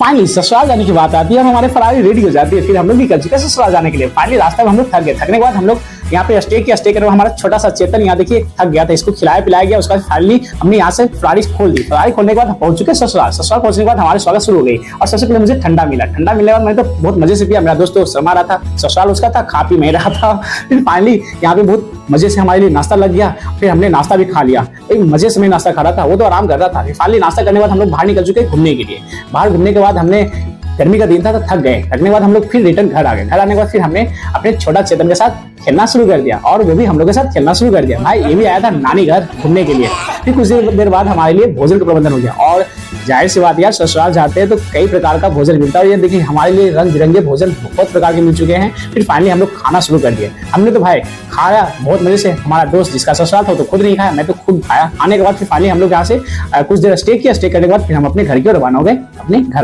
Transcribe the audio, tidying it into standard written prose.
Finally ससुराल जाने की बात आती है और हमारे फरारी रेडी हो जाती है। फिर हम लोग भी कर चुके हैं ससुराल जाने के लिए। फाइनली रास्ते में हम लोग थक गए। थकने के बाद हम लोग यहाँ पे स्टे किया। स्टे करके हमारा छोटा सा चेतन यहाँ देखिए थक गया था, इसको खिलाया पिलाया गया। उसके बाद फाइनली हमने यहाँ से फरारी खोल दी। फरारी खोलने के बाद पहुंच चुके ससुराल। ससुराल पहुंचने के बाद हमारे स्वागत शुरू हो गई और सबसे पहले मुझे ठंडा मिला। ठंडा मिलने के बाद मैंने तो बहुत मजे से पिया। मेरा दोस्त तो शर्मा रहा था, ससुराल उसका था, खा पी मैं रहा था। फिर फाइनली यहाँ पे बहुत मजे से हमारे लिए नाश्ता लग गया। फिर हमने नाश्ता भी खा लिया। एक मजे से मैं नाश्ता खा रहा था, वो तो आराम कर रहा था। फाइनली नाश्ता करने के बाद हम लोग बाहर निकल चुके घूमने के लिए। बाहर घूमने के बाद हमने गर्मी का दिन था तो थक गए। थकने के बाद हम लोग फिर रिटर्न घर आ गए। घर आने के बाद फिर हमने अपने छोटा चेतन के साथ खेलना शुरू कर दिया और वो भी हम लोग के साथ खेलना शुरू कर दिया। भाई ये भी आया था नानी घर घूमने के लिए। फिर कुछ देर बाद हमारे लिए भोजन का प्रबंधन हो गया और जाहिर सी बात यार, ससुराल जाते हैं तो कई प्रकार का भोजन मिलता है और ये देखिए हमारे लिए रंग बिरंगे भोजन बहुत प्रकार के मिल चुके हैं। फिर फाइनली हम लोग खाना शुरू कर दिए। हमने तो भाई खाया बहुत मजे से। हमारा दोस्त जिसका ससुराल था तो खुद नहीं खाया, मैं तो खुद खाया। खाने के बाद फिर फाइनली हम लोग यहाँ से कुछ देर स्टे किया। स्टे करने के बाद फिर हम अपने घर की ओर रवाना हो गए अपने घर।